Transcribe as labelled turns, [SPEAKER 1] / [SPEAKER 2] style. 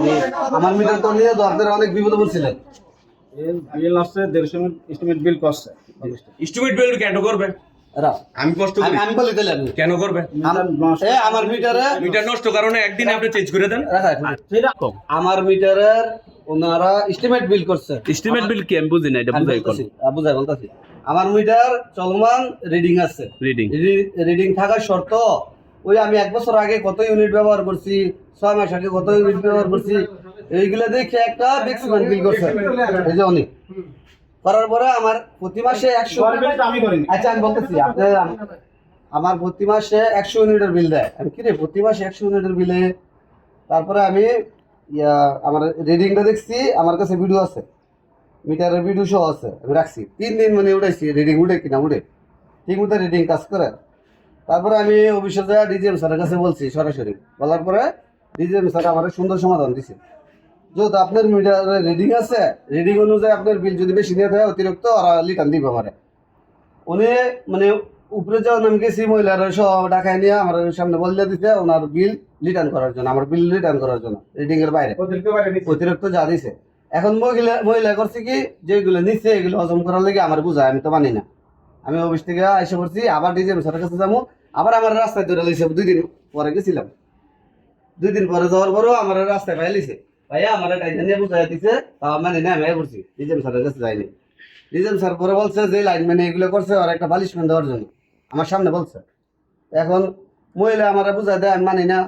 [SPEAKER 1] আপনি আমার মিটার তো নিয়ে তো আপনারা অনেক বিপদে পড়ছিলেন।
[SPEAKER 2] বিল আসছে 150 এস্টিমেট বিল করছে
[SPEAKER 3] এস্টিমেট বিল কেন করবে?
[SPEAKER 1] এরা
[SPEAKER 3] আমি কষ্ট করি
[SPEAKER 1] আমি বলি তাহলে আপনি
[SPEAKER 3] কেন করবে?
[SPEAKER 1] আমার মিটারে
[SPEAKER 3] মিটার নষ্ট কারণে একদিন আপনি চেঞ্জ করে দেন।
[SPEAKER 2] সেরকম
[SPEAKER 1] আমার মিটারের ওনারা এস্টিমেট বিল করছে।
[SPEAKER 4] এস্টিমেট বিল কি আমি বুঝি না, এটা বুঝাই কোন
[SPEAKER 1] বুঝাই বলতাছি। আমার মিটার চলমান রিডিং আছে,
[SPEAKER 4] রিডিং
[SPEAKER 1] রিডিং থাকার শর্ত ওই আমি 1 বছর আগে কত ইউনিট ব্যবহার করছি, 6 মাস আগে কত ইউনিট ব্যবহার করছি, এইগুলো দেখে একটা ম্যাক্সিমাম বিল করছে। এই যে উনি করার পরে আমার প্রতি মাসে 100
[SPEAKER 2] আমি করিনি।
[SPEAKER 1] আচ্ছা আমি বলতেছি আমার প্রতি মাসে 100 ইউনিটের বিল দেয়। আমি কি রে প্রতি মাসে 100 ইউনিটের বিলে, তারপরে আমি আমার রিডিংটা দেখছি, আমার কাছে ভিডিও আছে, মিটারের ভিডিও সহ আছে, আমি রাখছি 3 দিন মানে উঠাইছি রিডিং উঠে কিনা উঠে ঠিক মতো রিডিং কাজ করে। তারপরে আমি অফিসে যা ডিজিএম স্যারের কাছে বলছি সরাসরি, বলার পরে ডিজিএম স্যার আমার সুন্দর সমাধান দিছে। যেহেতু আপনার মিটারে রিডিং আছে, রিডিং অনুযায়ী আপনার বিল যদি বেশি নিয়ে থাকে অতিরিক্ত আর লিটান দিবে আমার। উনি মানে উপরে যাও নাম গেছি মহিলারা সব ডাকায় নিয়ে আমার সামনে বলে দিতে ওনার বিল রিটার্ন করার জন্য, আমার বিল রিটার্ন করার জন্য রিডিং এর বাইরে অতিরিক্ত যা দিছে। এখন মহিলা করছে কি যেগুলো নিচ্ছে এগুলো হজম করার লেগে আমার বুঝায়, আমি তো মানি না। আমি অফিস থেকে এসে পড়ছি, আবার ডিজিএম স্যারের কাছে যাবো, আবার আমার রাস্তায় ধরে লিছে। 2 দিন পরে গেছিলাম, 2 দিন পরে যাওয়ার পরও আমার রাস্তায় পাই লিছে, ভাইয়া আমার টাইটা নিয়ে বুঝাই দিছে, তাও মানি না, আমি করছি ডিজিএম স্যারের কাছে যাইনি। ডিজিএম স্যার পরে বলছে যে লাইন মানে এগুলো করছে আর একটা পালিশমেন্ট দেওয়ার জন্য, আমার সামনে বলছে। এখন মহিলা আমার বুঝাই দেয়, আমি মানি না,